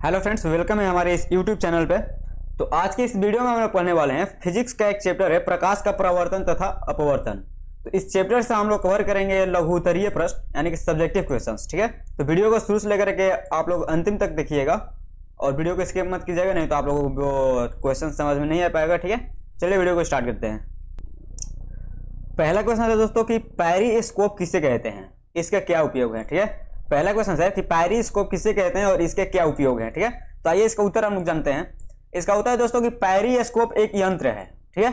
Hello friends, welcome है हमारे इस यूट्यूब चैनल पे। तो आज के इस वीडियो में हम लोग पढ़ने वाले हैं फिजिक्स का एक चैप्टर है प्रकाश का परावर्तन तथा अपवर्तन। तो इस चैप्टर से हम लोग कवर करेंगे लघु उत्तरीय प्रश्न यानी कि सब्जेक्टिव क्वेश्चंस। ठीक है, तो वीडियो को शुरू से लेकर के आप लोग अंतिम तक देखिएगा और वीडियो को स्किप मत कीजिएगा, नहीं तो आप लोगों को क्वेश्चन समझ में नहीं आ पाएगा। ठीक है, चलिए वीडियो को स्टार्ट करते हैं। पहला क्वेश्चन है दोस्तों कि पेरिस्कोप किसे कहते हैं, इसका क्या उपयोग है। ठीक है, पहला क्वेश्चन है कि पेरिस्कोप किसे कहते हैं और इसके क्या उपयोग है। ठीक है, तो आइए इसका उत्तर हम लोग जानते हैं। इसका उत्तर है दोस्तों कि पेरिस्कोप एक यंत्र है। ठीक है,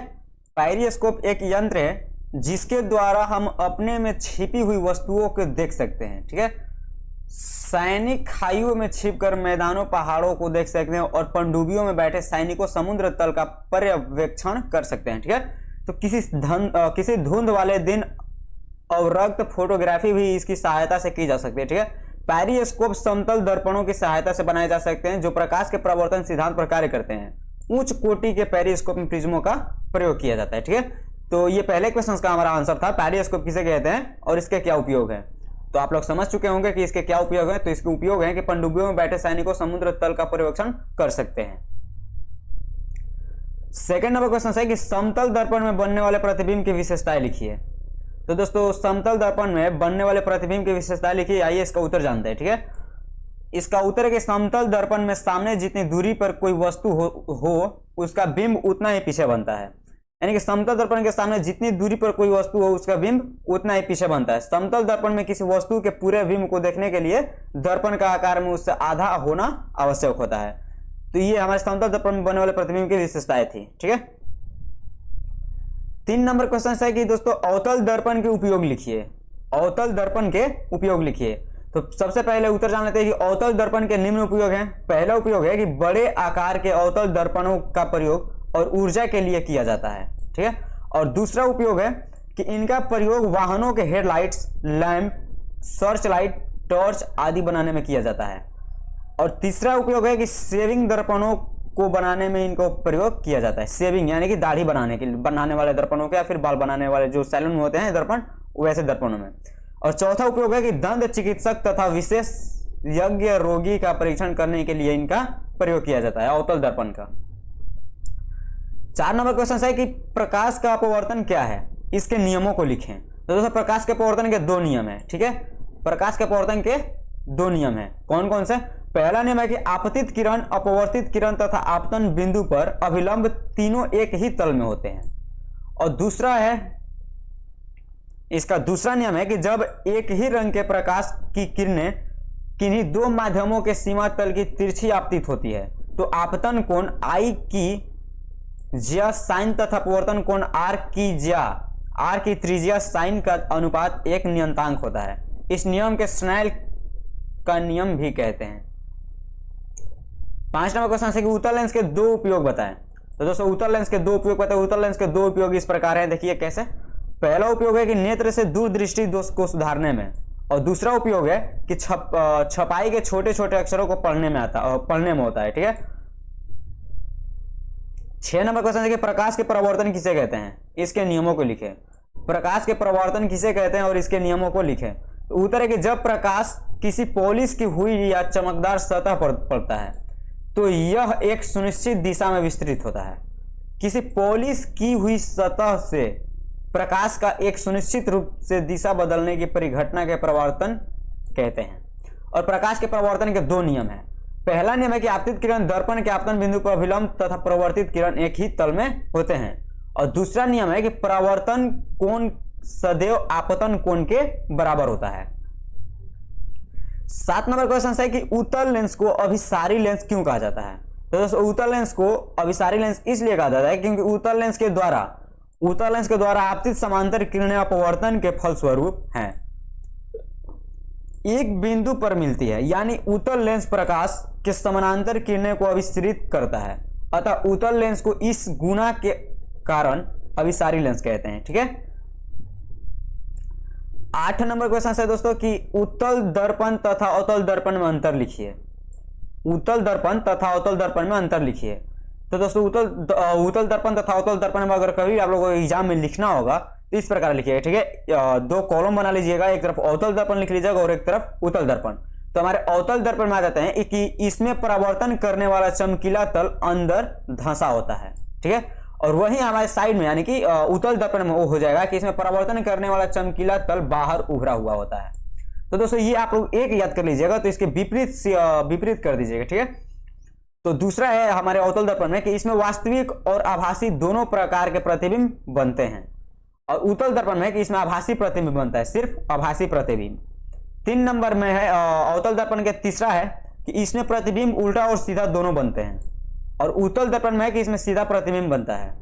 पेरिस्कोप एक यंत्र है जिसके द्वारा हम अपने में छिपी हुई वस्तुओं को देख सकते हैं। ठीक है, सैनिक खाइयों में छिपकर मैदानों पहाड़ों को देख सकते हैं और पनडुब्बियों में बैठे सैनिकों समुद्र तल का पर्यवेक्षण कर सकते हैं। ठीक है, तो किसी धुंध वाले दिन अवरक्त फोटोग्राफी भी इसकी सहायता से की जा सकती है। ठीक है, पेरिस्कोप समतल दर्पणों की सहायता से बनाए जा सकते हैं जो प्रकाश के परावर्तन सिद्धांत पर कार्य करते हैं। उच्च कोटि के पेरिस्कोप में प्रिज्मों का प्रयोग किया जाता है। ठीक है, तो ये पहले क्वेश्चन का हमारा आंसर था, पेरिस्कोप किसे कहते हैं और इसके क्या उपयोग है। तो आप लोग समझ चुके होंगे कि इसके क्या उपयोग है। तो इसके उपयोग है कि पनडुब्बियों में बैठे सैनिकों समुद्र तल का पर्यवेक्षण कर सकते हैं। सेकंड नंबर क्वेश्चन है कि समतल दर्पण में बनने वाले प्रतिबिंब की विशेषताएं लिखिए। तो दोस्तों समतल दर्पण में बनने वाले प्रतिबिंब की विशेषताएं लिखिए। आइए इसका उत्तर जानते हैं। ठीक है, इसका उत्तर है कि समतल दर्पण में सामने जितनी दूरी पर कोई वस्तु हो उसका बिंब उतना ही पीछे बनता है। यानी कि समतल दर्पण के सामने जितनी दूरी पर कोई वस्तु हो उसका बिंब उतना ही पीछे बनता है। समतल दर्पण में किसी वस्तु के पूरे बिंब को देखने के लिए दर्पण का आकार में उससे आधा होना आवश्यक होता है। तो ये हमारे समतल दर्पण में बनने वाले प्रतिबिंब की विशेषताएं थी। ठीक है, 3 नंबर क्वेश्चन है कि दोस्तों अवतल दर्पण के उपयोग लिखिए। अवतल दर्पण के उपयोग लिखिए। तो सबसे पहले उत्तर जान लेते हैं कि अवतल दर्पण के निम्न उपयोग हैं। पहला उपयोग है कि बड़े आकार के अवतल दर्पणों का प्रयोग और ऊर्जा के लिए किया जाता है। ठीक है, और दूसरा उपयोग है कि इनका प्रयोग वाहनों के headlights, lamp, search light, torch आदि बनाने में किया जाता है। और तीसरा उपयोग है कि शेविंग दर्पणों को बनाने में इनको प्रयोग किया जाता है। शेविंग यानी कि दाढ़ी बनाने वाले दर्पणों के या फिर बाल बनाने वाले जो सैलून में होते हैं दर्पण, वैसे दर्पणों में। और चौथा उपयोग है कि दंत चिकित्सक तथा विशेष यज्ञ रोगी का परीक्षण करने के लिए इनका प्रयोग किया जाता है अवतल दर्पण का। 4 नंबर क्वेश्चन है कि प्रकाश का अपवर्तन क्या है, इसके नियमों को लिखें। तो दोस्तों प्रकाश के अपवर्तन के 2 नियम है। ठीक है, प्रकाश के अपवर्तन के 2 नियम है। कौन कौन से? पहला नियम है कि आपतित किरण, अपवर्तित किरण तथा आपतन बिंदु पर अभिलंब तीनों एक ही तल में होते हैं। और दूसरा है, इसका दूसरा नियम है कि जब एक ही रंग के प्रकाश की किरणें किन्हीं 2 माध्यमों के सीमा तल की तिरछी आपतित होती है तो आपतन कोण I की ज्या साइन तथा अपवर्तन कोण R की त्रिज्या साइन का अनुपात एक नियतांक होता है। इस नियम के स्नेल का नियम भी कहते हैं। 5 नंबर क्वेश्चन है कि उत्तल लेंस के 2 उपयोग बताएं। तो दोस्तों उत्तल लेंस के 2 उपयोग बताएं। उत्तल लेंस के 2 उपयोग इस प्रकार हैं, देखिए कैसे। पहला उपयोग है कि नेत्र से दूरदृष्टि दोष को सुधारने में, और दूसरा उपयोग है कि छपाई के छोटे छोटे अक्षरों को पढ़ने में होता है। ठीक है, 6 नंबर क्वेश्चन है कि प्रकाश के परावर्तन किसे कहते हैं, इसके नियमों को लिखें। प्रकाश के परावर्तन किसे कहते हैं और इसके नियमों को लिखें। तो उत्तर है कि जब प्रकाश किसी पॉलिश की हुई या चमकदार सतह पर पड़ता है तो यह एक सुनिश्चित दिशा में विस्तृत होता है। किसी पॉलिश की हुई सतह से प्रकाश का एक सुनिश्चित रूप से दिशा बदलने की परिघटना के परावर्तन कहते हैं। और प्रकाश के परावर्तन के 2 नियम हैं। पहला नियम है कि आपतित किरण दर्पण के आपतन बिंदु पर अभिलंब तथा परावर्तित किरण एक ही तल में होते हैं। और दूसरा नियम है कि परावर्तन कोण सदैव आपतन कोण के बराबर होता है। 7 नंबर क्वेश्चन है कि उत्तल लेंस को अभिसारी लेंस क्यों कहा जाता है। तो दोस्तों उत्तल लेंस को अभिसारी लेंस इसलिए कहा जाता है क्योंकि उत्तल लेंस के द्वारा आपतित समांतर किरणें अपवर्तन के फलस्वरूप हैं एक बिंदु पर मिलती है। यानी उत्तल लेंस प्रकाश के समानांतर किरणें को अभिसरित करता है, अतः उत्तल लेंस को इस गुणा के कारण अभिसारी लेंस कहते हैं। ठीक है, 8 नंबर क्वेश्चन है दोस्तों कि उत्तल दर्पण तथा अवतल दर्पण में अंतर लिखिए। उत्तल दर्पण तथा अवतल दर्पण में अंतर लिखिए। तो दोस्तों उत्तल दर्पण तथा अवतल दर्पण में अगर कभी आप लोगों को एग्जाम में लिखना होगा तो इस प्रकार लिखिएगा। ठीक है, 2 कॉलम बना लीजिएगा, एक तरफ अवतल दर्पण लिख लीजिएगा और एक तरफ उत्तल दर्पण। तो हमारे अवतल दर्पण में आ जाते हैं कि इसमें परावर्तन करने वाला चमकीला तल अंदर धंसा होता है, ठीक है। और वही हमारे साइड में यानी कि उत्तल दर्पण में वो हो जाएगा कि इसमें परावर्तन करने वाला चमकीला तल बाहर उभरा हुआ होता है। तो दोस्तों ये आप लोग एक याद कर लीजिएगा, तो इसके विपरीत कर दीजिएगा, ठीक है। तो दूसरा है हमारे अवतल दर्पण में कि इसमें वास्तविक और आभासी दोनों प्रकार के प्रतिबिंब बनते हैं। और उत्तल दर्पण में कि इसमें आभासी प्रतिबिंब बनता है, सिर्फ आभासी प्रतिबिंब। 3 नंबर में है अवतल दर्पण के तीसरा है कि इसमें प्रतिबिंब उल्टा और सीधा दोनों बनते हैं। और उत्तल दर्पण में है कि इसमें सीधा प्रतिबिंब बनता है।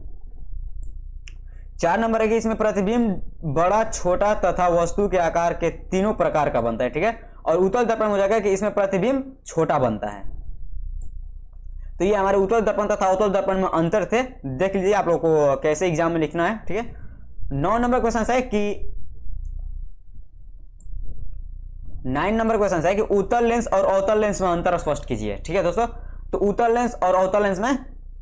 4 नंबर है कि इसमें प्रतिबिंब बड़ा, छोटा तथा वस्तु के आकार के तीनों प्रकार का बनता है, ठीक है। और उत्तल दर्पण हो जाएगा कि इसमें प्रतिबिंब छोटा बनता है। तो ये हमारे उत्तल दर्पण तथा अवतल दर्पण में अंतर थे। देख लीजिए आप लोग को कैसे एग्जाम में लिखना है, ठीक है। 9 नंबर क्वेश्चन है कि 9 नंबर क्वेश्चन है कि उत्तल लेंस और अवतल लेंस में अंतर स्पष्ट कीजिए, ठीक है दोस्तों। तो उत्तल लेंस और अवतल लेंस में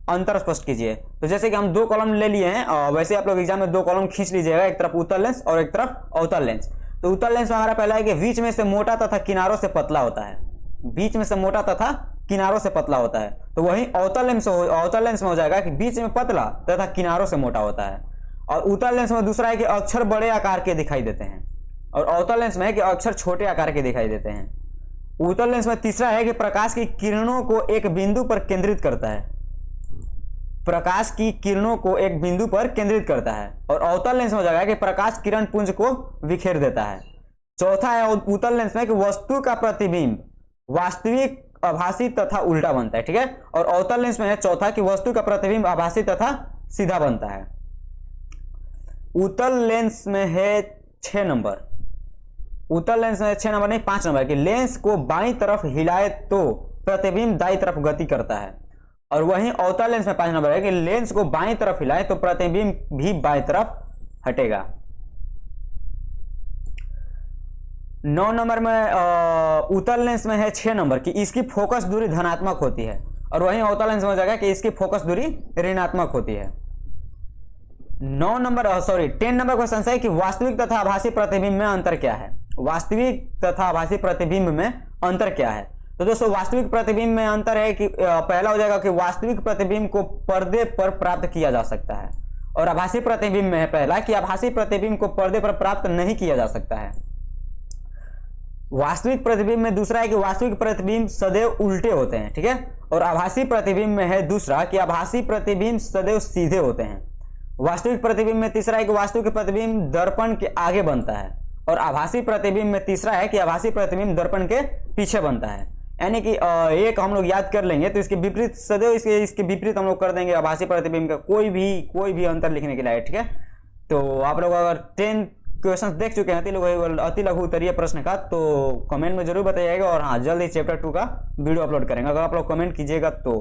अंतर स्पष्ट कीजिए। तो जैसे कि हम 2 कॉलम ले लिए हैं, वैसे आप लोग एग्जाम में 2 कॉलम खींच लीजिएगा, एक तरफ उत्तल लेंस और एक तरफ अवतल लेंस। तो उत्तल लेंस में हमारा पहला है कि बीच में से मोटा तथा किनारों से पतला होता है, बीच में से मोटा तथा किनारों से पतला होता है। तो वहीं अवतल लेंस में हो जाएगा कि बीच में पतला तथा किनारों से मोटा होता है। और उत्तल लेंस में दूसरा है कि अक्षर बड़े आकार के दिखाई देते हैं, और अवतल लेंस में है कि अक्षर छोटे आकार के दिखाई देते हैं। उत्तल लेंस में तीसरा है कि प्रकाश की किरणों को एक बिंदु पर केंद्रित करता है, प्रकाश की किरणों को एक बिंदु पर केंद्रित करता है। और अवतल लेंस में हो जाएगा कि प्रकाश किरण पुंज को बिखेर देता है। चौथा है उत्तल लेंस में कि वस्तु का प्रतिबिंब वास्तविक, आभासी तथा उल्टा बनता है, ठीक है। और अवतल लेंस में है चौथा कि वस्तु का प्रतिबिंब आभासी तथा सीधा बनता है। उत्तल लेंस में है 6 नंबर, उत्तल लेंस में 6 नंबर नहीं 5 नंबर कि लेंस को बाईं तरफ हिलाए तो प्रतिबिंब दाईं तरफ गति करता है। और वहीं अवतल लेंस में 5 नंबर है कि लेंस को बाईं तरफ हिलाए तो प्रतिबिंब भी बाईं तरफ हटेगा। 9 नंबर में उत्तल लेंस में है 6 नंबर कि इसकी फोकस दूरी धनात्मक होती है। और वहीं अवतल लेंस में हो जाएगा कि इसकी फोकस दूरी ऋणात्मक होती है। 10 नंबर क्वेश्चन है कि वास्तविक तथा आभासी प्रतिबिंब में अंतर क्या है। वास्तविक तथा आभासी प्रतिबिंब में अंतर क्या है। तो दोस्तों वास्तविक प्रतिबिंब में अंतर है कि पहला हो जाएगा कि वास्तविक प्रतिबिंब को पर्दे पर प्राप्त किया जा सकता है। और आभासी प्रतिबिंब में है पहला कि आभासी प्रतिबिंब को पर्दे पर प्राप्त नहीं किया जा सकता है। वास्तविक प्रतिबिंब में दूसरा है कि वास्तविक प्रतिबिंब सदैव उल्टे होते हैं, ठीक है। और आभासी प्रतिबिंब में है दूसरा कि आभासी प्रतिबिंब सदैव सीधे होते हैं। वास्तविक प्रतिबिंब में तीसरा है कि वास्तविक प्रतिबिंब दर्पण के आगे बनता है। और आभासी प्रतिबिंब में तीसरा है कि आभासी प्रतिबिंब दर्पण के पीछे बनता है। यानी कि एक हम लोग याद कर लेंगे तो इसके विपरीत सदैव इसके विपरीत हम लोग कर देंगे आभासी प्रतिबिंब का कोई भी अंतर लिखने के लिए, ठीक है। तो आप लोग अगर 10 क्वेश्चंस देख चुके हैं अति लघु उत्तरीय प्रश्न का तो कमेंट में जरूर बताइएगा। और हाँ, जल्द ही चैप्टर 2 का वीडियो अपलोड करेंगे, अगर आप लोग कमेंट कीजिएगा तो।